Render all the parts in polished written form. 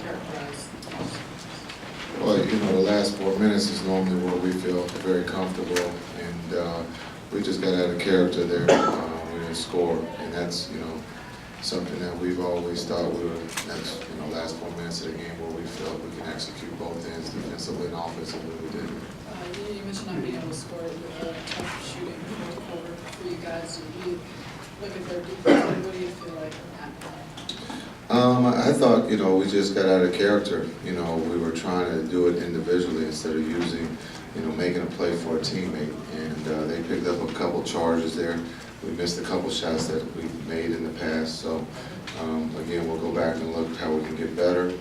characterize the most? Well, the last 4 minutes is normally where we feel very comfortable, and we just got out of character there. We didn't score, and that's, something that we've always thought we were, next, last 4 minutes of the game where we felt we can execute both ends, defensively and offensively. We did. You mentioned not being able to score with tough shooting fourth quarter for you guys. Do you look at their defense? What do you feel like happened? I thought, we just got out of character. We were trying to do it individually instead of using, making a play for a teammate. And they picked up a couple charges there. We missed a couple shots that we made in the past. So, again, we'll go back and look at how we can get better.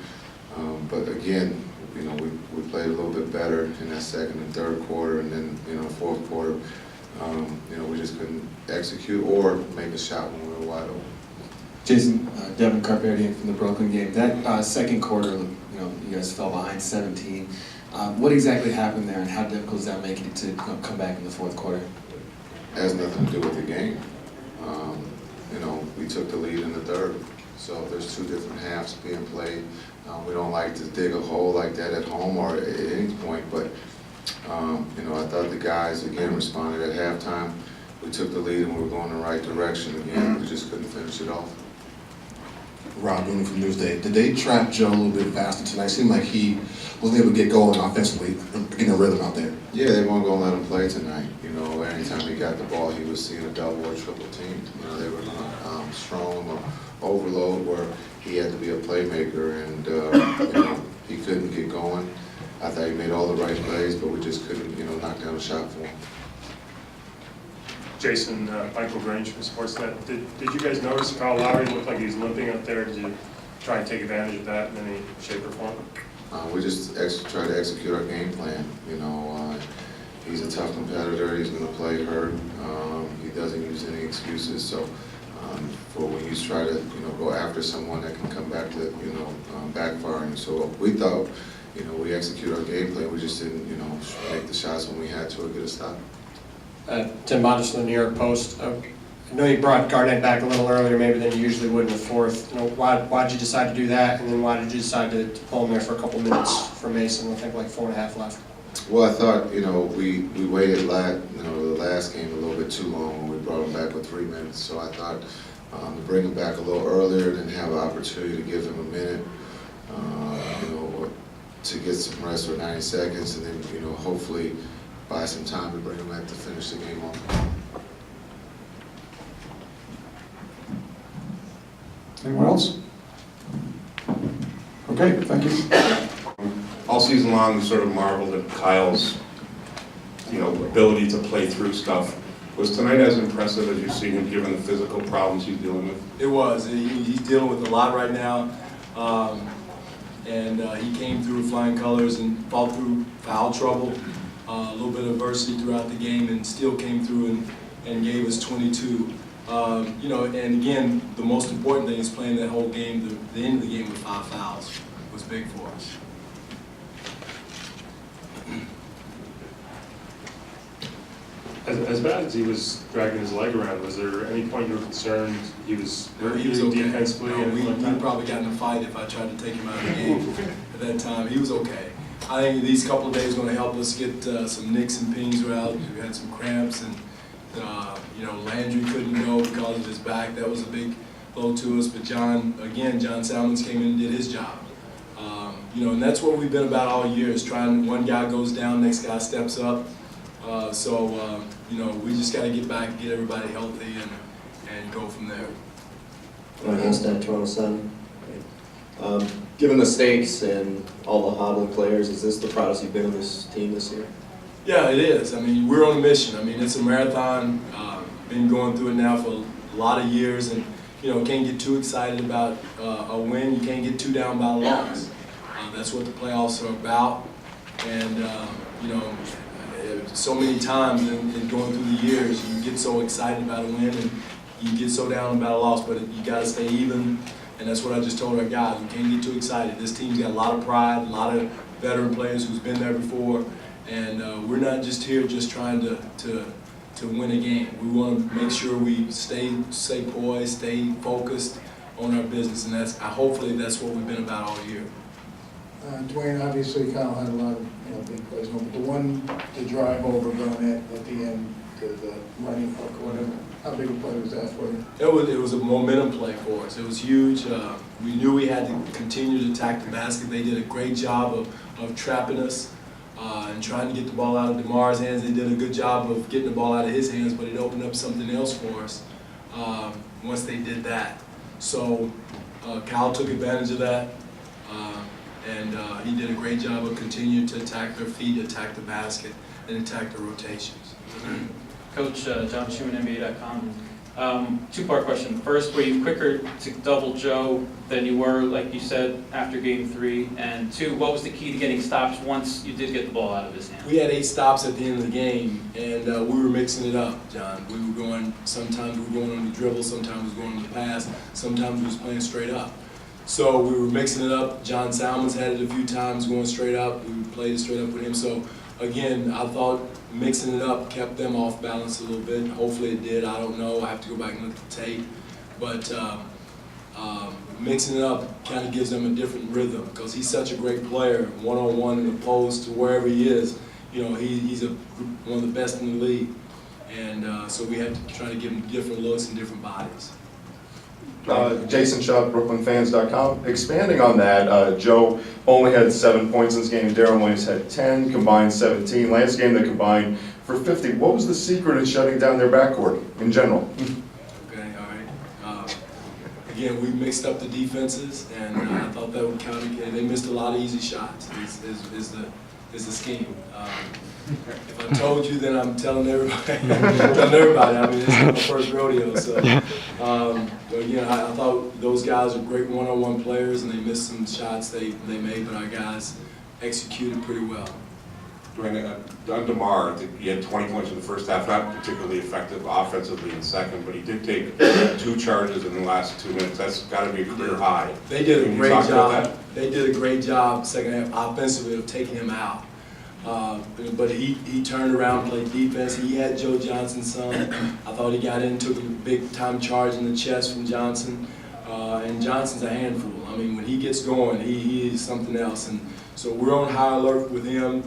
But again, we played a little bit better in that second and third quarter, and then, fourth quarter, we just couldn't execute or make a shot when we were wide open. Jason, Devin Carpetian from the Brooklyn game. That second quarter, you guys fell behind 17. What exactly happened there, and how difficult is that making it to come back in the fourth quarter? It has nothing to do with the game. We took the lead in the third, so there's two different halves being played. We don't like to dig a hole like that at home or at any point, but I thought the guys again responded at halftime. We took the lead and we were going in the right direction again. We just couldn't finish it off. Rob Boone from Newsday. Did they trap Joe a little bit faster tonight? It seemed like he wasn't able to get going offensively, getting a rhythm out there. Yeah, they weren't going to let him play tonight. Anytime he got the ball, he was seeing a double or triple team. They were going to strong or overload where he had to be a playmaker, and he couldn't get going. I thought he made all the right plays, but we just couldn't, knock down a shot for him. Jason, Michael Grange from Sportsnet. Did you guys notice Kyle Lowry looked like he was limping up there? Did you try and take advantage of that in any shape or form? We just try to execute our game plan. He's a tough competitor. He's going to play hurt. He doesn't use any excuses. So for when you try to go after someone that can come back to backfiring. So we thought we execute our game plan. We just didn't make the shots when we had to or get a stop. Tim Bontis from the New York Post. I know you brought Garnett back a little earlier maybe than you usually would in the fourth. Why did you decide to do that, and then why did you decide to pull him there for a couple minutes for Mason? I think like 4.5 left. Well, I thought we waited the last game a little bit too long when we brought him back with 3 minutes. So I thought to bring him back a little earlier and have an opportunity to give him a minute, to get some rest for 90 seconds, and then hopefully buy some time to bring him back to finish the game off. Anyone else? Okay, thank you. All season long, we sort of marveled at Kyle's, ability to play through stuff. Was tonight as impressive as you've seen him, given the physical problems he's dealing with? It was. He's dealing with a lot right now, and he came through flying colors and fought through foul trouble, a little bit of adversity throughout the game, and still came through and gave us 22. And again, the most important thing is playing that whole game. The end of the game with 5 fouls was big for us. As bad as he was dragging his leg around, was there any point you were concerned he was okay. defensively? No, we probably got in a fight if I tried to take him out of the game at that time. He was okay. I think these couple of days are going to help us get some nicks and pings out. We had some cramps, and Landry couldn't go because of his back. That was a big blow to us. But John Salmons came in and did his job. And that's what we've been about all year, is trying. One guy goes down, next guy steps up. We just got to get back and get everybody healthy and go from there. Toronto Sun. Given the stakes and all the hobbling players, is this the proudest you've been on this team this year? Yeah, it is. We're on a mission. It's a marathon. Been going through it now for a lot of years, and can't get too excited about a win. You can't get too down by a loss. That's what the playoffs are about, and so many times in going through the years, you get so excited about a win and you get so down about a loss, but you got to stay even, and that's what I just told our guys. We can't get too excited. This team's got a lot of pride, a lot of veteran players who's been there before, and we're not just here just trying to win a game. We want to make sure we stay poised, stay focused on our business, and hopefully that's what we've been about all year. Dwayne, obviously Kyle had a lot of, big plays, but the one, the drive over Garnett at the end, the running hook or whatever, how big a play was that for you? It was a momentum play for us. It was huge. We knew we had to continue to attack the basket. They did a great job of trapping us and trying to get the ball out of DeMar's hands. They did a good job of getting the ball out of his hands, but it opened up something else for us once they did that. So Kyle took advantage of that, and he did a great job of continuing to attack their feet, attack the basket, and attack the rotations. Coach John Schumann, NBA.com. Two-part question. First, were you quicker to double Joe than you were, like you said, after Game 3? And two, what was the key to getting stops once you did get the ball out of his hands? We had 8 stops at the end of the game, and we were mixing it up, John. We were going, sometimes we were going on the dribble, sometimes we were going on the pass, sometimes we was playing straight up. So we were mixing it up. John Salmons had it a few times going straight up. We played it straight up with him. So again, I thought mixing it up kept them off balance a little bit. Hopefully it did. I don't know. I have to go back and look at the tape. But mixing it up kind of gives them a different rhythm because he's such a great player, one-on-one in the post to wherever he is. He's one of the best in the league. And so we have to try to give him different looks and different bodies. Jason Shutt, BrooklynFans.com. Expanding on that, Joe only had 7 points in this game. Darren Williams had 10, combined 17. Last game they combined for 50. What was the secret in shutting down their backcourt in general? Okay, all right. Again, we mixed up the defenses, and I thought that would count again. They missed a lot of easy shots. Is the scheme. If I told you, then I'm telling everybody. I mean, it's not my first rodeo. So, but again, I thought those guys are great one-on-one players, and they missed some shots they made, but our guys executed pretty well. Dwayne, on DeMar, I think he had 20 points in the first half, not particularly effective offensively in the second, but he did take 2 charges in the last 2 minutes. That's got to be a career high. They did a great job. They did a great job second half offensively of taking him out. But he turned around, played defense. He had Joe Johnson's son. I thought he got in, took a big-time charge in the chest from Johnson. And Johnson's a handful. I mean, when he gets going, he is something else. And so we're on high alert with him.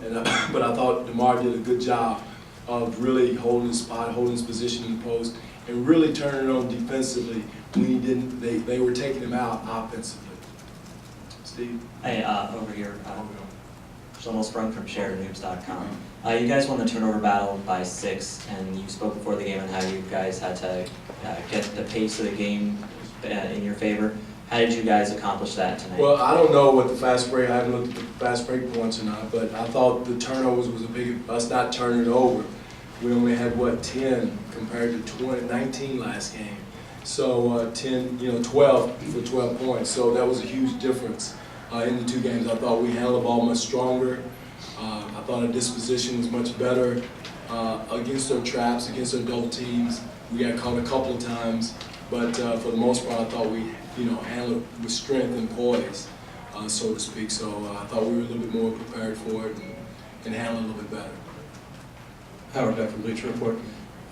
But I thought DeMar did a good job of really holding his spot, holding his position in the post, and really turning it on defensively when he didn't. They were taking him out offensively. Steve? Hey, over here. Shlomo Sprung from SharedNews.com. You guys won the turnover battle by 6, and you spoke before the game on how you guys had to get the pace of the game in your favor. How did you guys accomplish that tonight? Well, I don't know what the fast break, I haven't looked at the fast break points or not, but I thought the turnovers was a big, us not turning it over. We only had, 10 compared to 19 last game. So 12 for 12 points. So that was a huge difference. In the 2 games, I thought we handled the ball much stronger. I thought our disposition was much better against their traps, against their double teams. We got caught a couple of times, but for the most part, I thought we, handled it with strength and poise, so to speak. So I thought we were a little bit more prepared for it and handled it a little bit better. Howard Beck from Bleacher Report.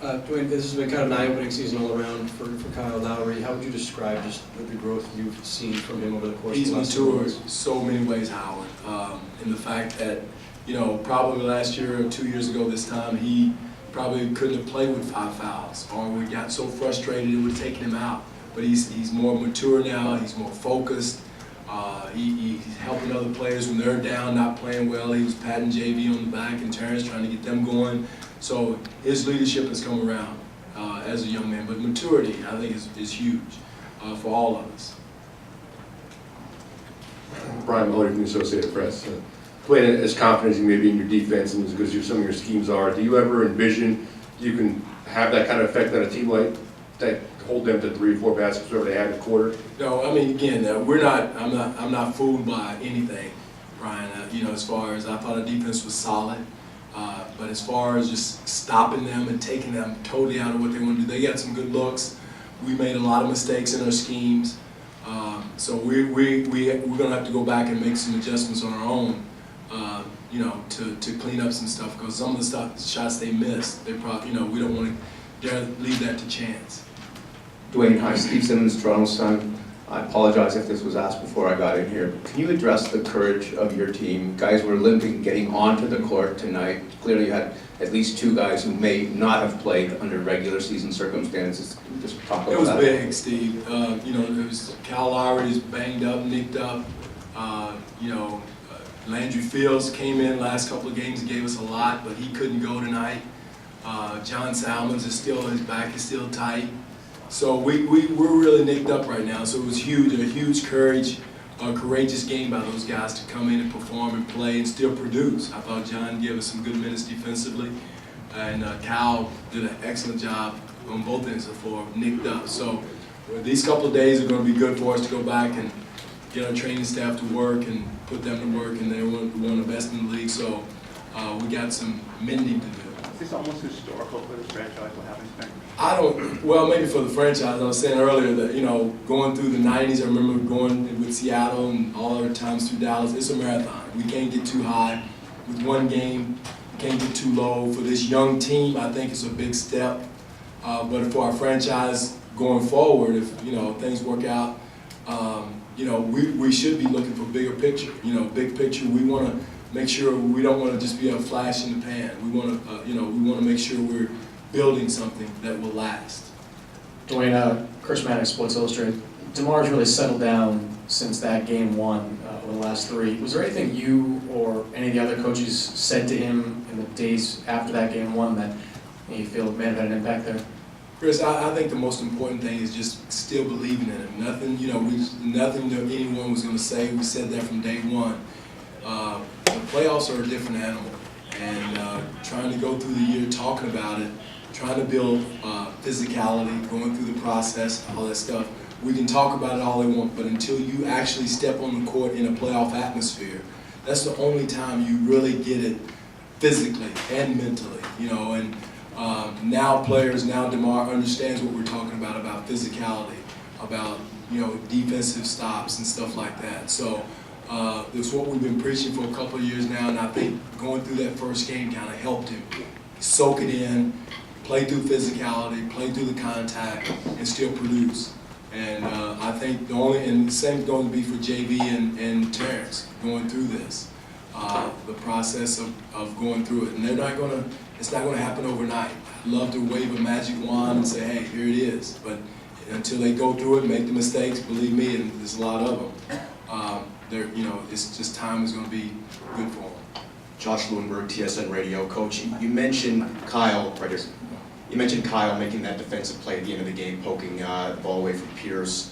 Dwayne, this has been kind of an eye-opening season all around for Kyle Lowry. How would you describe just the growth you've seen from him over the course of the last 2 years? He's matured so many ways, Howard, in the fact that, probably last year or 2 years ago this time, he probably couldn't have played with 5 fouls, or we got so frustrated it would have taken him out. But he's more mature now, he's more focused. He's helping other players when they're down, not playing well. He was patting JV on the back and Terrence, trying to get them going. So his leadership has come around as a young man. But maturity, I think, is huge for all of us. Brian Muller from the Associated Press. Playing as confident as you may be in your defense and as good as some of your schemes are, do you ever envision you can have that kind of effect on a team like that, hold them to 3 or 4 baskets, whatever they had in the quarter? No, I mean, again, I'm not fooled by anything, Brian. As far as I thought our defense was solid, but as far as just stopping them and taking them totally out of what they want to do, they got some good looks. We made a lot of mistakes in our schemes, so we're going to have to go back and make some adjustments on our own, to clean up some stuff, because some of the shots they missed, they probably, we don't want to dare leave that to chance. Dwayne, hi, Steve Simmons, Toronto Sun. I apologize if this was asked before I got in here. Can you address the courage of your team? Guys were limping getting onto the court tonight. Clearly you had at least 2 guys who may not have played under regular season circumstances. Just talk about that. It was big, Steve. You know, it was Kyle Lowry is banged up, nicked up. You know, Landry Fields came in last couple of games and gave us a lot, but he couldn't go tonight. John Salmons is still, his back is still tight. So we're really nicked up right now. So it was huge, a huge courageous game by those guys to come in and perform and play and still produce. I thought John gave us some good minutes defensively, and Kyle did an excellent job on both ends of the floor, nicked up. So these couple of days are going to be good for us to go back and get our training staff to work and put them to work, and they're one of the best in the league. So we got some mending to do. Is this almost historical for this franchise, what happens next? Well, maybe for the franchise. I was saying earlier that, you know, going through the 90s, I remember going with Seattle and all other times through Dallas. It's a marathon. We can't get too high with one game. We can't get too low. For this young team, I think it's a big step. But for our franchise going forward, if, you know, things work out, you know, we should be looking for bigger picture. You know, big picture. We want to make sure we don't want to just be a flash in the pan. We want to, you know, we want to make sure we're building something that will last. Dwayne, Chris Maddox, Sports Illustrated. DeMar's really settled down since that game 1 over the last 3. Was there anything you or any of the other coaches said to him in the days after that game 1 that you feel may have had an impact there? Chris, I think the most important thing is just still believing in him. Nothing, you know, nothing that anyone was going to say. We said that from day 1. The playoffs are a different animal, and trying to go through the year talking about it, trying to build physicality, going through the process, all that stuff. We can talk about it all they want, but until you actually step on the court in a playoff atmosphere, that's the only time you really get it physically and mentally, you know. And now players, now DeMar understands what we're talking about physicality, about, you know, defensive stops and stuff like that. So it's what we've been preaching for a couple of years now, and I think going through that first game kind of helped him soak it in, play through physicality, play through the contact, and still produce. And I think and the same is going to be for JV and Terrence going through this, the process of going through it. And it's not going to happen overnight. I'd love to wave a magic wand and say, hey, here it is. But until they go through it, make the mistakes, believe me, and there's a lot of them, you know, it's just time is going to be good for them. Josh Lewinberg, TSN Radio. Coach, you mentioned Kyle, right here. You mentioned Kyle making that defensive play at the end of the game, poking the ball away from Pierce.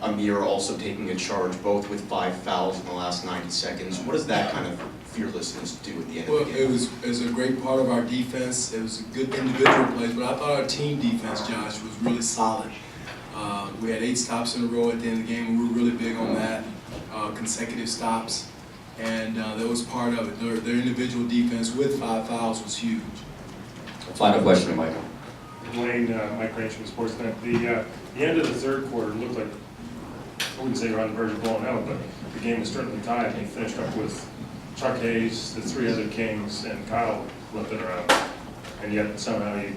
Amir also taking a charge, both with 5 fouls in the last 90 seconds. What does that kind of fearlessness do at the end of the game? It was a great part of our defense. It was a good individual plays, but I thought our team defense, Josh, was really solid. We had 8 stops in a row at the end of the game, and we were really big on that, consecutive stops. And that was part of it. Their individual defense with 5 fouls was huge. Final question, Michael. Dwayne, Mike Range from Sportsnet. The end of the third quarter looked like, I wouldn't say you're on the verge of blowing out, but the game was certainly tied, and you finished up with Chuck Hayes, the 3 other Kings, and Kyle left it around. And yet somehow you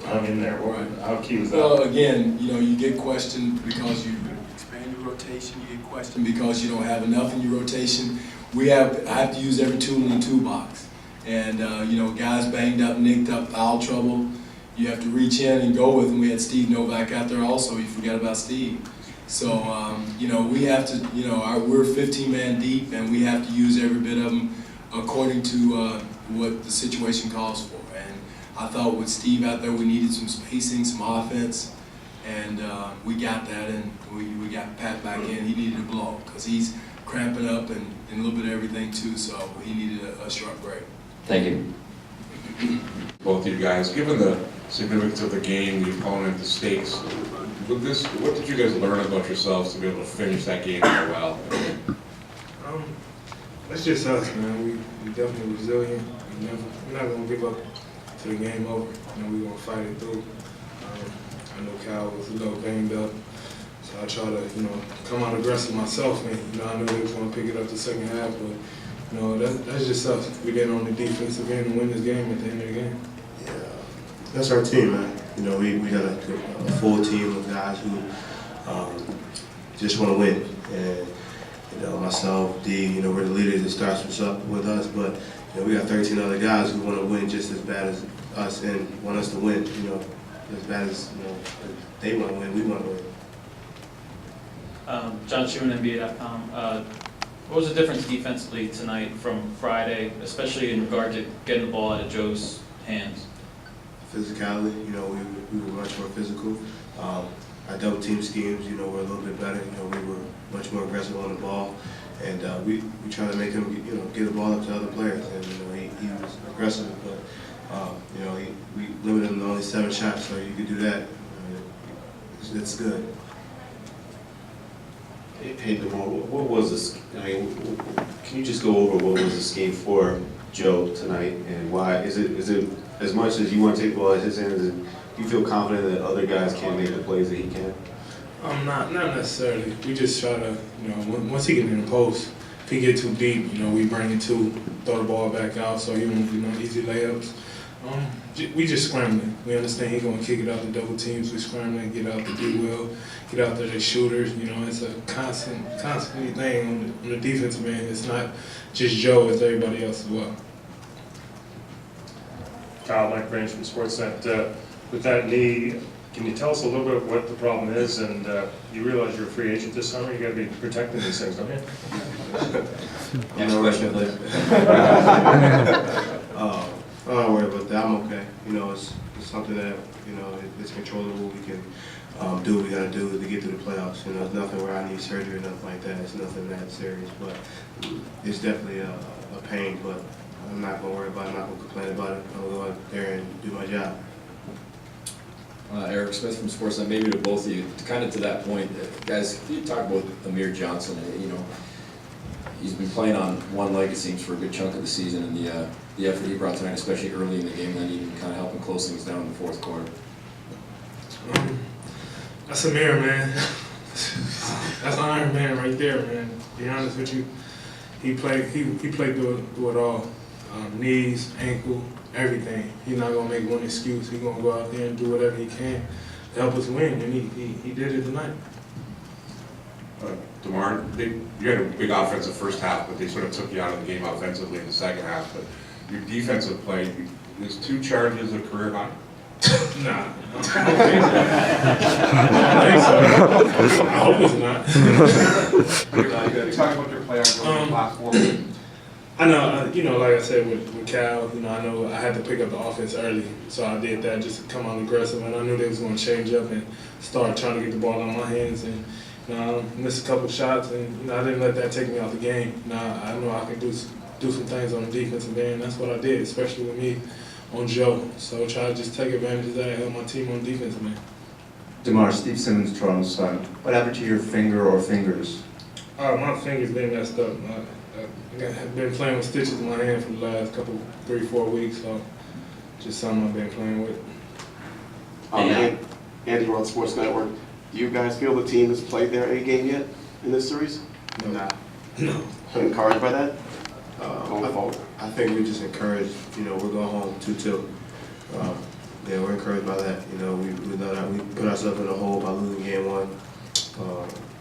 hung in there. How key was that? Well, again, you know, you get questioned because you expand your rotation. You get questioned because you don't have enough in your rotation. I have to use every tool in the toolbox. And, you know, guys banged up, nicked up, foul trouble. You have to reach in and go with them. We had Steve Novak out there also. You forgot about Steve. So, you know, we have to, you know, we're 15-man deep, and we have to use every bit of them according to what the situation calls for. And I thought with Steve out there, we needed some spacing, some offense, and we got that, and we got Pat back in. He needed a blow because he's cramping up and a little bit of everything too, so he needed a short break. Thank you. Both of you guys, given the significance of the game, the opponent, the stakes, what did you guys learn about yourselves to be able to finish that game so well? That's just us, man. We definitely resilient. We're not going to give up till the game over. You know, we're going to fight it through. I know Kyle was a little banged up, so I try to, you know, come out aggressive myself. And, you know, I know they was going to pick it up the second half, but, you know, that's just us. We get on the defensive end and win this game at the end of the game. Yeah, that's our team, man. You know, we got a full team of guys who just want to win. And myself, D, we're the leaders. It starts with us, but we got 13 other guys who want to win just as bad as us and want us to win. As bad as they want to win, we want to win. John Schumann, NBA.com. What was the difference defensively tonight from Friday, especially in regard to getting the ball out of Joe's hands? Physicality, we were much more physical. Our double team schemes, were a little bit better. We were much more aggressive on the ball, and we tried to make him, get the ball up to other players. And he was aggressive, but we limited him to only 7 shots, so you could do that. It's good. Hey, DeMar, what was this? Can you just go over what was the scheme for Joe tonight and why? Is it as much as you want to take the ball at his hands? Do you feel confident that other guys can't make the plays that he can? Not necessarily. We just try to, once he get in the post, if he get too deep, we bring it to throw the ball back out, so he won't do easy layups. We just scrambling. We understand he's going to kick it out to double teams. We scrambling, get out to do well, get out there to shooters. It's a constantly thing on the defensive end. It's not just Joe, it's everybody else as well. Kyle, Mike Grange from Sportsnet. With that knee, can you tell us a little bit what the problem is? And you realize you're a free agent this summer. You got to be protecting these things, don't you? Next question, please. I'm not worried about that. I'm okay. It's something that it's controllable. We can do what we got to do to get through the playoffs. It's nothing where I need surgery or nothing like that. It's nothing that serious, but it's definitely a pain. But I'm not gonna worry about it. I'm not gonna complain about it. I'm gonna go out there and do my job. Eric Smith from Sportsnet, maybe to both of you, kind of to that point, guys, you talk about Amir Johnson, he's been playing on one leg, it seems, for a good chunk of the season, and the effort he brought tonight, especially early in the game, then even kind of helping close things down in the fourth quarter. That's Amir, man. That's Iron Man right there, man. To be honest with you, he played through it all. Knees, ankle, everything. He's not gonna make one excuse. He's gonna go out there and do whatever he can to help us win, and he did it tonight. DeMar, you had a big offensive first half, but they sort of took you out of the game offensively in the second half. But your defensive play, there's 2 charges of career high. Nah. I hope it's not. You talk about your play on the last 4 minutes. I know, like I said with Cal, I know I had to pick up the offense early, so I did that just to come out aggressive, and I knew they was going to change up and start trying to get the ball out of my hands, and missed a couple shots, and I didn't let that take me out the game. I know I can do some things on the defensive end. That's what I did, especially with me on Joe. So try to just take advantage of that and help my team on defense, man. DeMar, Steve Simmons, Toronto Sun. What happened to your finger or fingers? My finger's been messed up. I've been playing with stitches in my hand for the last 3-4 weeks, so just something I've been playing with. Andy Roth, Sports Network. Do you guys feel the team has played their A game yet in this series? No. Encouraged by that? Going forward? I think we're just encouraged. We're going home 2-2. We're encouraged by that. We know that we put ourselves in a hole by losing game 1,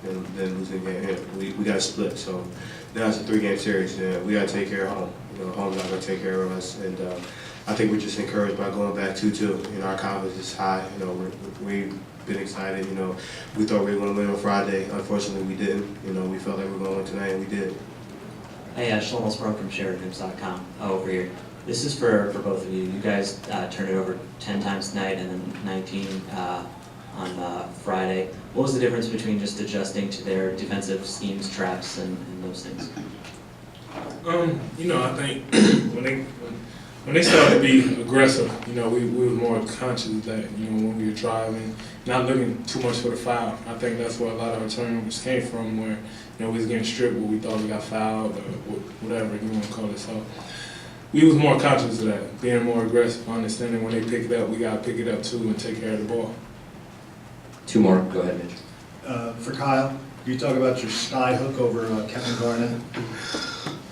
and then losing game. We got to split. So now it's a 3-game series. We got to take care of home. Home's not going to take care of us, and I think we're just encouraged by going back 2-2. Our confidence is high. We've been excited. We thought we were going to win on Friday. Unfortunately, we didn't. We felt like we were going to win tonight, and we did. Hey, Shlomo Sprung from SharedNews.com over here. This is for both of you. You guys turned it over 10 times tonight and then 19 on Friday. What was the difference between just adjusting to their defensive schemes, traps, and those things? I think when they started to be aggressive, we were more conscious that, when we were driving, not looking too much for the foul. I think that's where a lot of our turnovers came from, where, we was getting stripped where we thought we got fouled or whatever you want to call it. So we was more conscious of that, being more aggressive, understanding when they pick it up, we got to pick it up too and take care of the ball. 2 more. Go ahead, Mitch. For Kyle, you talk about your sky hook over Kevin Garnett.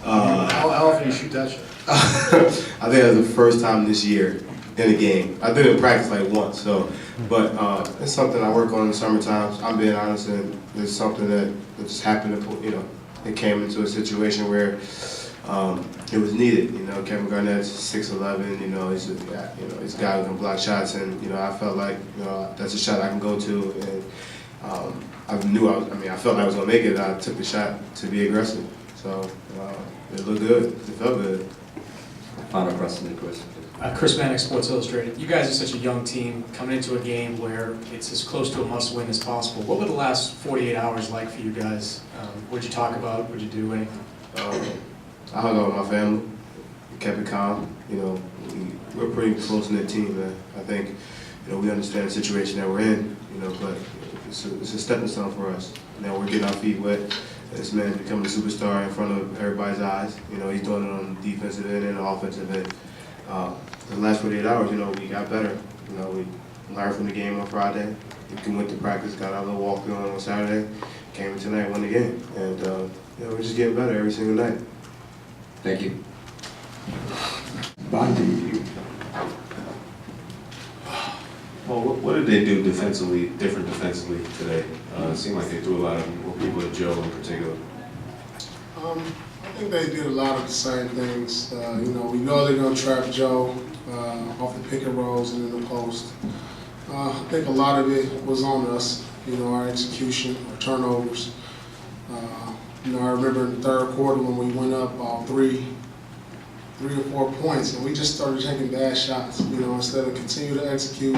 How often do you shoot that shot? I think that's the first time this year. in a game. I did it in practice like once, so, but it's something I work on in the summertime. I'm being honest, and it's something that just happened to, you know, it came into a situation where it was needed. You know, Kevin Garnett's 6'11", you know, he's a guy who can block shots, and you know, I felt like, you know, that's a shot I can go to, and I felt like I was gonna make it, and I took the shot to be aggressive. So it looked good. It felt good. Final question, Chris. Chris Mannix, Sports Illustrated. You guys are such a young team coming into a game where it's as close to a must-win as possible. What were the last 48 hours like for you guys? What'd you talk about? What'd you do? Anything? I hung out with my family, kept it calm. You know, we're a pretty close-knit team, man. I think, you know, we understand the situation that we're in, you know, but it's a stepping stone for us. Now we're getting our feet wet. This man's becoming a superstar in front of everybody's eyes. You know, he's doing it on the defensive end and the offensive end. The last 48 hours, you know, we got better. You know, we learned from the game on Friday. We went to practice, got our little walkthrough on Saturday, came in tonight, won the game. And, you know, we're just getting better every single night. Thank you. Well, what did they do defensively, different defensively today? It seemed like they threw a lot of more people at Joe in particular. I think they did a lot of the same things. You know, we know they're going to trap Joe off the pick and rolls and in the post. I think a lot of it was on us, you know, our execution, our turnovers. You know, I remember in the third quarter when we went up about three or 4 points, and we just started taking bad shots, you know, instead of continue to execute,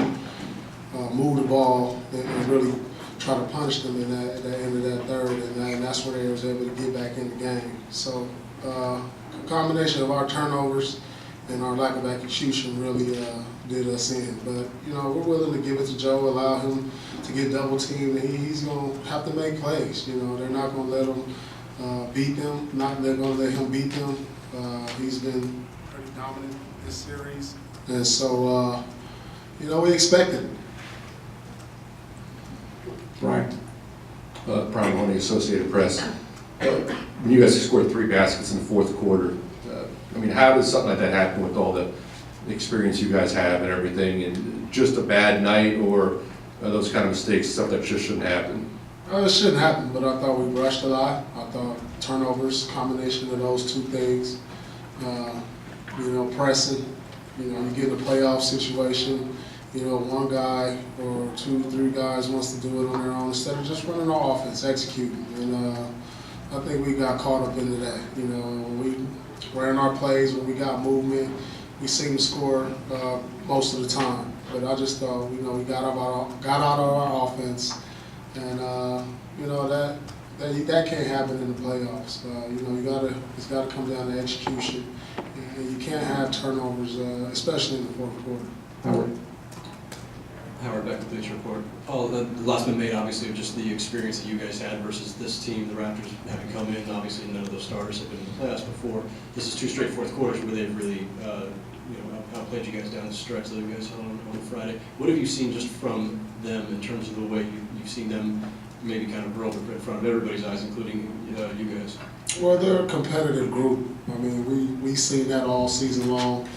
move the ball, and really try to punish them in at the end of that third, and that's where they was able to get back in the game. So a combination of our turnovers and our lack of execution really did us in. But, you know, we're willing to give it to Joe, allow him to get double teamed, and he's going to have to make plays. You know, they're not going to let him beat them, they're going to let him beat them. He's been pretty dominant this series. And so, you know, we expected it. Brian. Brian Mahoney, Associated Press. When you guys scored 3 baskets in the fourth quarter, I mean, how does something like that happen with all the experience you guys have and everything, and just a bad night, or those kind of mistakes, stuff that just shouldn't happen? It shouldn't happen, but I thought we rushed a lot. I thought turnovers, combination of those two things, you know, pressing, you know, you get in a playoff situation, you know, one guy or 2, 3 guys wants to do it on their own instead of just running our offense, executing. And I think we got caught up into that. You know, when we ran our plays, when we got movement, we seemed to score most of the time. But I just thought, you know, we got out of our offense, and you know, that can't happen in the playoffs. You know, it's gotta come down to execution, and you can't have turnovers, especially in the fourth quarter. Howard, back to the picture report. The lot's been made, obviously, of just the experience that you guys had versus this team, the Raptors, having come in. Obviously, none of those starters have been in the playoffs before. This is 2 straight fourth quarters where they've really, you know, outplayed you guys down the stretch that you guys had on Friday. What have you seen just from them in terms of the way you've seen them maybe kind of grow up in front of everybody's eyes, including you guys? Well, they're a competitive group. I mean, we've seen that all season long.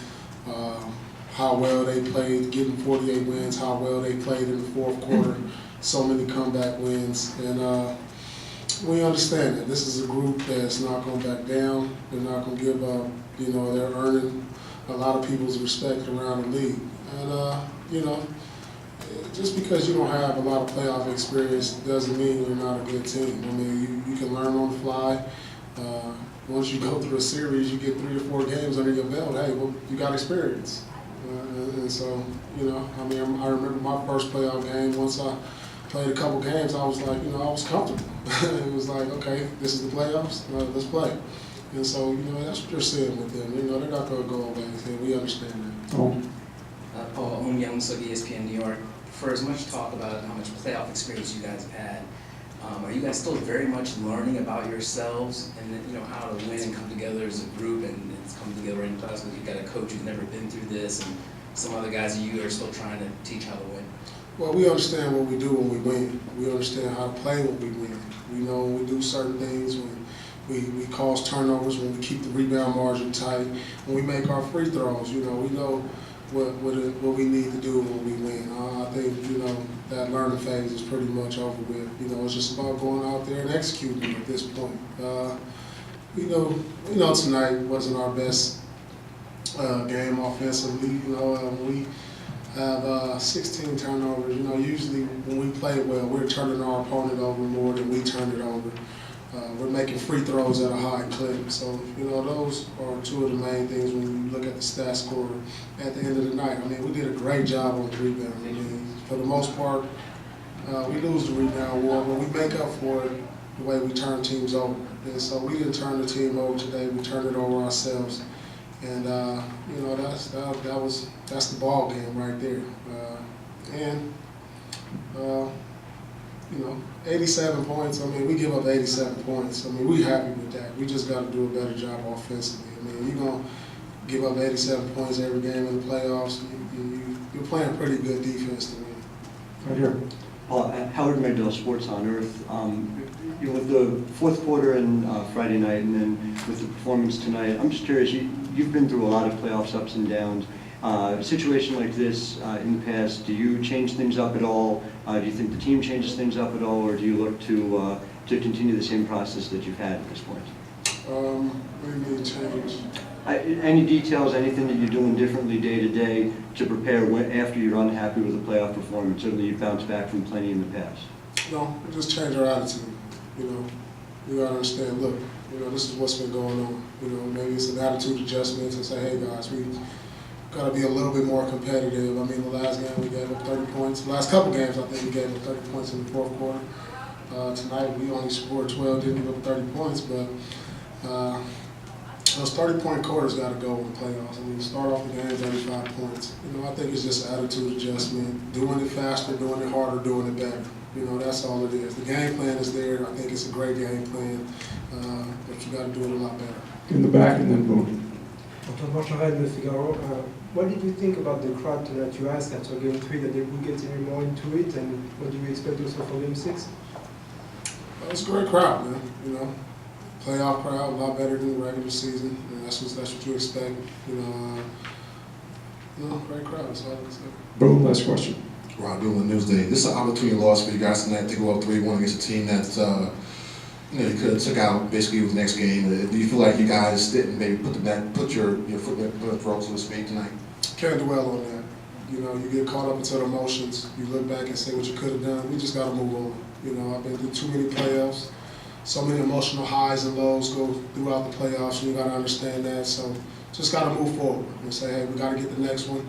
How well they played, getting 48 wins, how well they played in the fourth quarter, so many comeback wins. And we understand that this is a group that's not going to back down. They're not going to give up. You know, they're earning a lot of people's respect around the league. And, you know, just because you don't have a lot of playoff experience doesn't mean you're not a good team. I mean, you can learn on the fly. Once you go through a series, you get 3 or 4 games under your belt. Hey, well, you got experience. And so, you know, I mean, I remember my first playoff game. Once I played a couple games, I was like, you know, I was comfortable. It was like, okay, this is the playoffs, let's play. And so, you know, that's what you're seeing with them. You know, they're not going to go away anything. We understand that. Paul Young, so ESPN New York. For as much talk about how much playoff experience you guys have had, are you guys still very much learning about yourselves and, you know, how to win and come together as a group and it's come together in playoffs because you've got a coach who's never been through this and some other guys you are still trying to teach how to win? Well, we understand what we do when we win. We understand how to play when we win. We know when we do certain things, when we cause turnovers, when we keep the rebound margin tight, when we make our free throws. You know, we know what we need to do when we win. I think, you know, that learning phase is pretty much over with. You know, it's just about going out there and executing at this point. You know, tonight wasn't our best game offensively. You know, we have 16 turnovers. You know, usually when we play well, we're turning our opponent over more than we turn it over. We're making free throws at a high clip. So, you know, those are two of the main things when you look at the stat score at the end of the night. I mean, we did a great job on the rebound. I mean, for the most part, we lose the rebound war, but we make up for it the way we turn teams over. And so we didn't turn the team over today. We turned it over ourselves. And, you know, that's the ball game right there. You know, 87 points, I mean, we give up 87 points. I mean, we're happy with that. We just got to do a better job offensively. I mean, you're going to give up 87 points every game in the playoffs. You're playing pretty good defense to win. Right here. Howard Mandel, Sports on Earth. You know, with the fourth quarter and Friday night, and then with the performance tonight, I'm just curious, you've been through a lot of playoffs, ups and downs. A situation like this in the past, do you change things up at all? Do you think the team changes things up at all, or do you look to continue the same process that you've had at this point? What do you mean change? Any details, anything that you're doing differently day to day to prepare after you're unhappy with the playoff performance? Certainly you bounced back from plenty in the past. No, we just change our attitude. You know, you gotta understand, look, you know, this is what's been going on. You know, maybe it's an attitude adjustment and say, hey guys, we gotta be a little bit more competitive. I mean, the last game we gave up 30 points. The last couple games, I think we gave up 30 points in the fourth quarter. Tonight we only scored 12, didn't give up 30 points, but those 30-point quarters gotta go in the playoffs. I mean, start off the game 35 points. You know, I think it's just an attitude adjustment, doing it faster, doing it harder, doing it better. You know, that's all it is. The game plan is there. I think it's a great game plan, but you gotta do it a lot better. In the back and then boom. What did you think about the crowd tonight? You asked after Game 3 that they would get any more into it, and what do you expect also for Game 6? It's a great crowd, man. You know, playoff crowd, a lot better than the regular season. And that's what you expect. You know, great crowd. That's all I can say. Boom, last question. Rob Doolin, Newsday. This is an opportunity loss for you guys tonight to go up 3-1 against a team that you know, you could have took out basically with the next game. Do you feel like you guys didn't maybe put your foot in the throat, so to speak, tonight? Can't dwell on that. You know, you get caught up into the emotions. You look back and say what you could have done. We just got to move on. You know, I've been through too many playoffs. So many emotional highs and lows go throughout the playoffs, and you got to understand that. So just got to move forward and say, hey, we got to get the next one.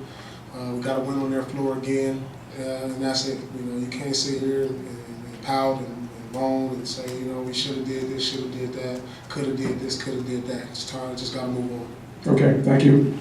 We got to win on their floor again, and that's it. You know, you can't sit here and pout and moan and say, you know, we should have did this, should have did that, could have did this, could have did that. Just got to move on. Okay, thank you.